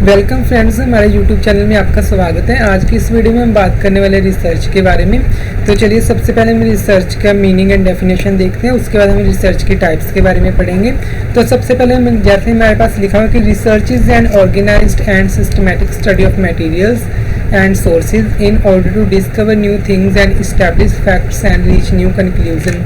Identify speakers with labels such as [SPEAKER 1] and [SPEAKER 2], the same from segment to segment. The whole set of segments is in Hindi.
[SPEAKER 1] वेलकम फ्रेंड्स, हमारे यूट्यूब चैनल में आपका स्वागत है। आज की इस वीडियो में हम बात करने वाले रिसर्च के बारे में। तो चलिए सबसे पहले हम रिसर्च का मीनिंग एंड डेफिनेशन देखते हैं, उसके बाद हम रिसर्च की टाइप्स के बारे में पढ़ेंगे। तो सबसे पहले हम जैसे हमारे पास लिखा हुआ कि research is an organised and systematic study of materials and sources in order to discover new things and establish facts and reach new conclusion।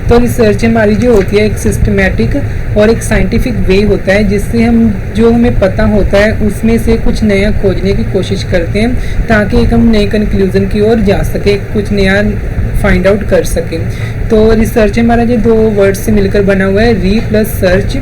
[SPEAKER 1] तो रिसर्च हमारी जो होती है एक सिस्टमैटिक और एक साइंटिफिक वे होता है, जिससे हम जो हमें पता होता है उसमें से कुछ नया खोजने की कोशिश करते हैं ताकि एक हम नए कंक्लूजन की ओर जा सके, कुछ नया फाइंड आउट कर सकें। तो रिसर्च हमारा जो दो वर्ड से मिलकर बना हुआ है, री प्लस सर्च,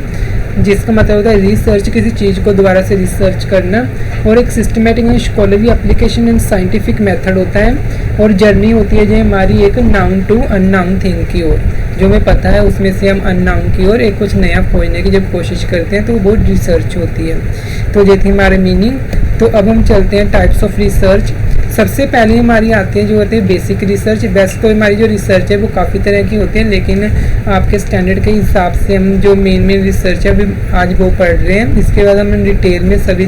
[SPEAKER 1] जिसका मतलब होता है रिसर्च किसी चीज़ को दोबारा से रिसर्च करना, और एक systematic and scholarly application and scientific method होता है, और जर्नी होती है जो हमारी एक नाउन टू अननाउन थिंग की ओर, जो हमें पता है उसमें से हम अननाउन की ओर एक कुछ नया खोजने की जब कोशिश करते हैं तो वो रिसर्च होती है। तो ये थी हमारे मीनिंग। तो अब हम चलते हैं टाइप्स ऑफ रिसर्च। सबसे पहले हमारी आती है जो होती है बेसिक रिसर्च। वैसे तो हमारी जो रिसर्च है वो काफ़ी तरह की होती है, लेकिन आपके स्टैंडर्ड के हिसाब से हम जो मेन रिसर्च है अभी आज वो पढ़ रहे हैं। इसके बाद हम डिटेल में सभी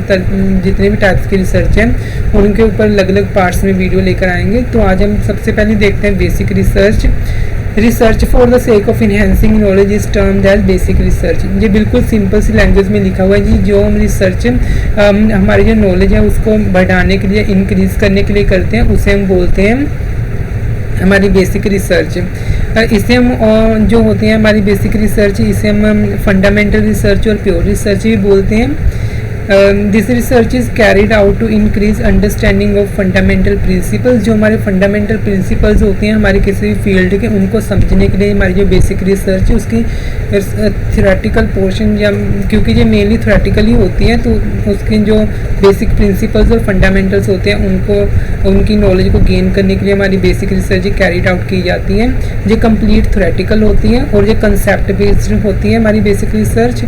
[SPEAKER 1] जितने भी टाइप्स की रिसर्च हैं उनके ऊपर अलग अलग पार्ट्स में वीडियो लेकर आएंगे। तो आज हम सबसे पहले देखते हैं basic research. Research for the sake of enhancing knowledge is termed as basic research. ये बिल्कुल सिंपल सी लैंग्वेज में लिखा हुआ है जी। जो हम रिसर्च हमारी जो नॉलेज है उसको बढ़ाने के लिए, इंक्रीज़ करने के लिए करते हैं, उसे हम बोलते हैं हमारी बेसिक रिसर्च। इसे हम जो होती है हमारी बेसिक रिसर्च, इसे हम फंडामेंटल रिसर्च और प्योर रिसर्च भी बोलते हैं। This research is carried out to increase understanding of fundamental principles. जो हमारे फंडामेंटल प्रिंसिपल्स होते हैं हमारे किसी भी फील्ड के, उनको समझने के लिए हमारी जो बेसिक रिसर्च है उसकी थ्योरेटिकल पोर्शन, या क्योंकि ये मेनली थ्योरेटिकल ही होती है, तो उसके जो बेसिक प्रिंसिपल्स और फंडामेंटल्स होते हैं उनको, उनकी नॉलेज को गेन करने के लिए हमारी बेसिक रिसर्च कैरिड आउट की जाती है। ये कंप्लीट थ्योरेटिकल होती है और ये कंसेप्ट बेस्ड होती है हमारी बेसिक रिसर्च,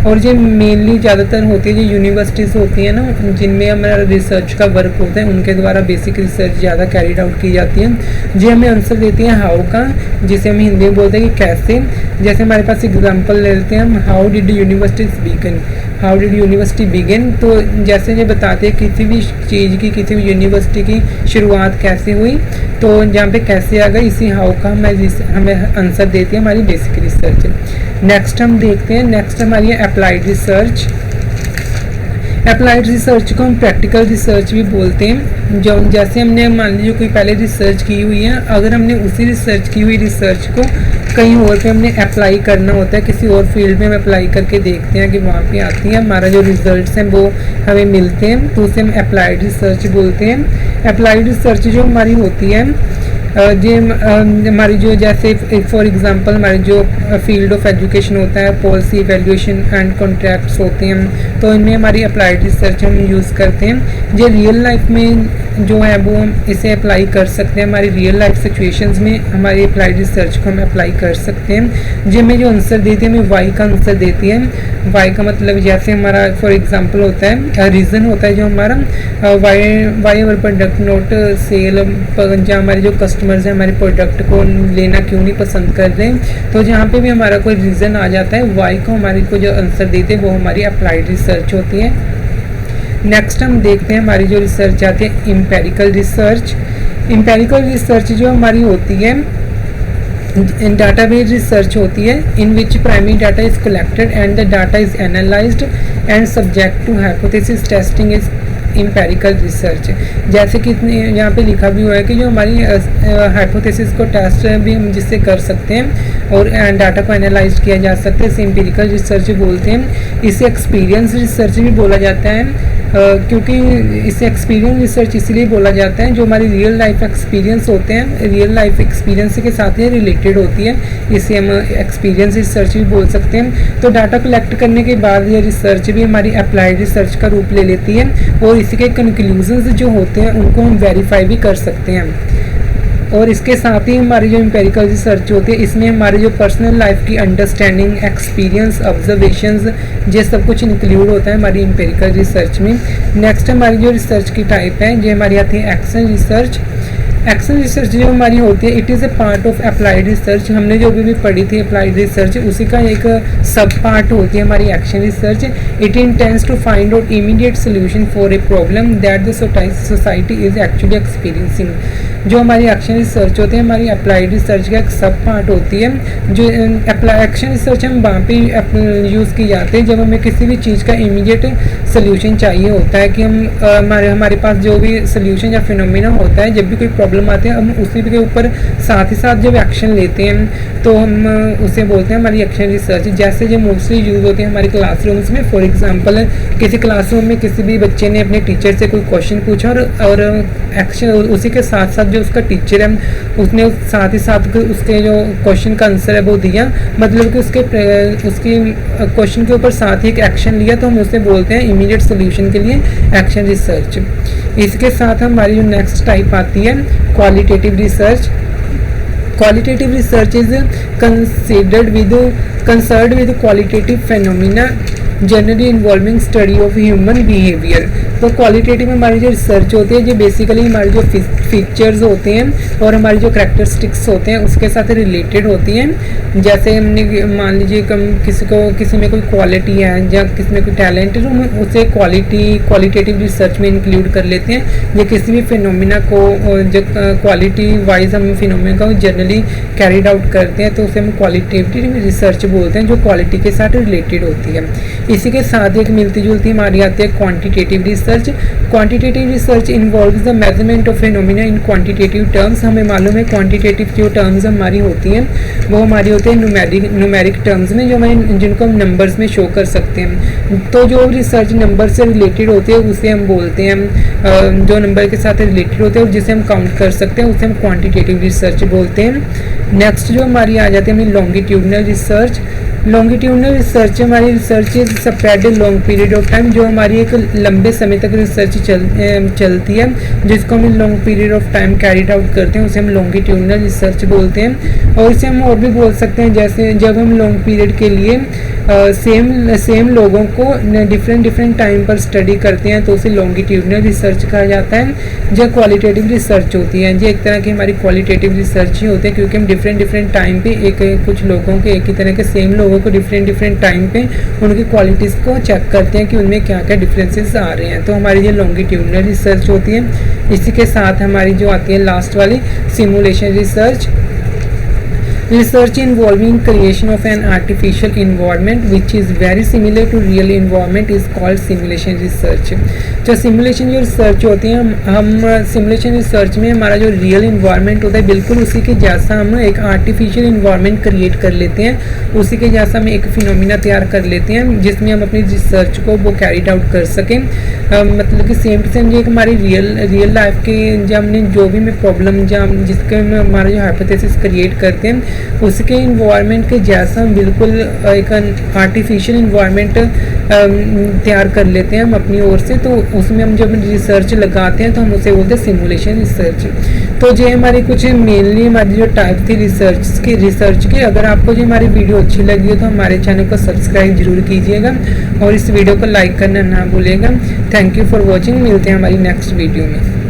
[SPEAKER 1] और ये मेनली ज़्यादातर होती है जो यूनिवर्सिटीज़ होती हैं ना, जिनमें हमारा रिसर्च का वर्क होता है, उनके द्वारा बेसिक रिसर्च ज़्यादा कैरिड आउट की जाती है। जो हमें आंसर देती है हाउ का, जिसे हम हिंदी में बोलते हैं कि कैसे। जैसे हमारे पास एग्जांपल लेते हैं हम, how did universities begin, how did university begin. तो जैसे ये बताते हैं किसी भी चीज़ की, किसी भी यूनिवर्सिटी की शुरुआत कैसे हुई, तो जहाँ पे कैसे आ गई, इसी हाउ का हमें आंसर देती है हमारी बेसिक रिसर्च। नेक्स्ट हम देखते हैं, नेक्स्ट हमारी है अप्लाइड रिसर्च। अप्लाइड रिसर्च को हम प्रैक्टिकल रिसर्च भी बोलते हैं। जो जैसे हमने मान लीजिए कोई पहले रिसर्च की हुई है, अगर हमने उसी रिसर्च की हुई रिसर्च को कहीं और पे हमने अप्लाई करना होता है, किसी और फील्ड में हम अप्लाई करके देखते हैं कि वहाँ पे आती है, हमारा जो रिजल्ट्स हैं वो हमें मिलते हैं, तो उसे हम अप्लाइड रिसर्च बोलते हैं। अप्लाइड रिसर्च जो हमारी होती है जो हमारी जो जैसे फॉर एग्जांपल हमारी जो फील्ड ऑफ एजुकेशन होता है, पॉलिसी इवैल्यूएशन एंड कॉन्ट्रैक्ट्स होते हैं, तो इनमें हमारी अप्लाइड रिसर्च हम यूज़ करते हैं। जो रियल लाइफ में जो है वो हम इसे अप्लाई कर सकते हैं, हमारी रियल लाइफ सिचुएशंस में हमारी अप्लाइड रिसर्च को हम अप्लाई कर सकते हैं। जिनमें जो आंसर देती है हमें वाई का आंसर देती है। वाई का मतलब जैसे हमारा फॉर एग्जांपल होता है रीज़न होता है जो हमारा why our product not sell, जहाँ हमारे जो कस्टमर्स हैं हमारे प्रोडक्ट को लेना क्यों नहीं पसंद कर रहे हैं, तो जहाँ पे भी हमारा कोई रीज़न आ जाता है, वाई को हमारे को जो आंसर देते हैं वो हमारी अप्लाइड रिसर्च होती है। नेक्स्ट हम देखते हैं हमारी जो रिसर्च आती है एम्पेरिकल रिसर्च। एम्पेरिकल रिसर्च जो हमारी होती है डाटाबेस रिसर्च होती है, in which primary data is collected and the data is analysed and subject to hypothesis testing is empirical research. जैसे कि यहाँ पे लिखा भी हुआ है कि जो हमारी हाइपोथेसिस को टेस्ट भी हम जिससे कर सकते हैं और डाटा को एनालाइज किया जा सकता है, इसे एम्पेरिकल रिसर्च बोलते हैं। इसे एक्सपीरियंस रिसर्च भी बोला जाता है, क्योंकि इसे एक्सपीरियंस रिसर्च इसलिए बोला जाता है जो हमारी रियल लाइफ एक्सपीरियंस होते हैं, रियल लाइफ एक्सपीरियंस के साथ ही रिलेटेड होती है, इसे हम एक्सपीरियंस रिसर्च भी बोल सकते हैं। तो डाटा कलेक्ट करने के बाद ये रिसर्च भी हमारी अप्लाइड रिसर्च का रूप ले लेती है, और इसी के कंक्लूजन्स जो होते हैं उनको हम वेरीफाई भी कर सकते हैं। और इसके साथ ही हमारी जो एम्पेरिकल रिसर्च होती है इसमें हमारी जो पर्सनल लाइफ की अंडरस्टैंडिंग, एक्सपीरियंस, ऑब्जर्वेशंस, ये सब कुछ इंक्लूड होता है हमारी एम्पेरिकल रिसर्च में। नेक्स्ट हमारी जो रिसर्च की टाइप है ये हमारी आती है एक्शन रिसर्च। एक्शन रिसर्च जो हमारी होती है, it is a part of applied research. हमने जो भी पढ़ी थी अप्लाइड रिसर्च, उसी का एक सब पार्ट होती है हमारी action research. It intends to find out immediate solution for a problem that the society is actually experiencing. जो हमारी एक्शन रिसर्च होती है हमारी अप्लाइड रिसर्च का एक सब पार्ट होती है। जो एक्शन रिसर्च हम वहाँ पे यूज़ की जाती है जब हमें किसी भी चीज़ का इमीडिएट सोल्यूशन चाहिए होता है, कि हम हमारे पास जो भी सोल्यूशन या फिनोमिना होता है, जब भी कोई प्रॉब्लम आती है हम उसी के ऊपर साथ ही साथ जब एक्शन लेते हैं तो हम उसे बोलते हैं हमारी एक्शन रिसर्च। जैसे जो मोस्टली यूज़ होती है हमारे क्लासरूम्स में। फॉर एग्जांपल किसी क्लासरूम में किसी भी बच्चे ने अपने टीचर से कोई क्वेश्चन पूछा और एक्शन उसी के साथ साथ जो उसका टीचर है उसने साथ ही साथ उसके जो क्वेश्चन का आंसर है वो दिया, मतलब कि उसकी क्वेश्चन के ऊपर साथ ही एक एक्शन लिया, तो हम उसे बोलते हैं इमीडिएट सोल्यूशन के लिए एक्शन रिसर्च। इसके साथ हमारी जो नेक्स्ट टाइप आती है qualitative research. Qualitative research is concerned with qualitative phenomena generally involving study of human behaviour. तो क्वालिटेटिव में हमारी जो रिसर्च होती है जो बेसिकली हमारे जो फीचर्स होते हैं और हमारी जो करैक्टरिस्टिक्स होते हैं उसके साथ रिलेटेड होती हैं। जैसे हमने मान लीजिए किसी में कोई क्वालिटी है या किसी में कोई टैलेंट है तो हम उसे क्वालिटेटिव रिसर्च में इंक्लूड कर लेते हैं। या किसी भी फिनोमिना को जो क्वालिटी वाइज हम फिनोमिना को जनरली कैरिड आउट करते हैं तो उसे हम क्वालिटेटिव रिसर्च बोलते हैं, जो क्वालिटी के साथ रिलेटेड होती है। इसी के साथ एक मिलती जुलती हमारी आती है quantitative research. Quantitative research involves the measurement of phenomena in quantitative terms. हमें मालूम है क्वांटिटेटिव जो टर्म्स हमारी होती हैं वो हमारी होती है न्यूमेरिक टर्म्स में, जो हमें जिनको हम नंबर्स में शो कर सकते हैं। तो जो रिसर्च नंबर से रिलेटेड होती है उसे हम बोलते हैं, जो नंबर के साथ रिलेटेड होते हैं और जिसे हम काउंट कर सकते हैं उसे हम क्वांटिटेटिव रिसर्च बोलते हैं। नेक्स्ट जो हमारी आ जाती है हमारी लॉन्गिट्यूडनल रिसर्च। लॉन्गिट्यूडनल रिसर्च हमारी research is spread long period of time, जो हमारी एक लंबे समय तक रिसर्च चलती है जिसको हम long period of time carried out करते हैं उसे हम लॉन्गिट्यूडनल रिसर्च बोलते हैं। और इसे हम और भी बोल सकते हैं, जैसे जब हम लॉन्ग पीरियड के लिए सेम लोगों को डिफरेंट टाइम पर स्टडी करते हैं तो उसे लॉन्गिट्यूडनल रिसर्च कहा जाता है। जो क्वालिटेटिव रिसर्च होती है ये एक तरह की हमारी क्वालिटेटिव रिसर्च ही होती है, क्योंकि हम डिफरेंट टाइम पे कुछ लोगों के एक ही तरह के सेम लोगों को डिफरेंट टाइम पे उनकी क्वालिटीज़ को चेक करते हैं कि उनमें क्या क्या डिफरेंसेस आ रहे हैं। तो हमारी ये लॉन्गिट्यूडनल रिसर्च होती है। इसी के साथ हमारी जो आती है लास्ट वाली simulation research. Research involving creation of an artificial environment which is very similar to real environment is called simulation research। जो सिमुलेशन जो रिसर्च होती है हम सिमुलेशन रिसर्च में हमारा जो रियल इन्वायरमेंट होता है बिल्कुल उसी के जैसा हम एक आर्टिफिशियल इन्वायरमेंट क्रिएट कर लेते हैं, उसी के जैसा हम एक फिनोमिना तैयार कर लेते हैं जिसमें हम अपनी रिसर्च को वो कैरिड आउट कर सकें। मतलब कि सेम टू सेम जो एक हमारी रियल लाइफ के जब हमने जो भी में प्रॉब्लम जब जिसके में हमारा जो हाइपोथेसिस क्रिएट करते हैं उसके इन्वायरमेंट के जैसा हम बिल्कुल एक आर्टिफिशियल इन्वायरमेंट तैयार कर लेते हैं हम अपनी ओर से। तो उसमें हम जब रिसर्च लगाते हैं तो हम उसे बोलते हैं सिमुलेशन रिसर्च। तो ये हमारी कुछ मेनली हमारी जो टाइप थी रिसर्च की। अगर आपको जो हमारी वीडियो अच्छी लगी हो तो हमारे चैनल को सब्सक्राइब जरूर कीजिएगा और इस वीडियो को लाइक करना ना भूलिएगा। Thank you for watching. मिलते हैं हमारी नेक्स्ट वीडियो में।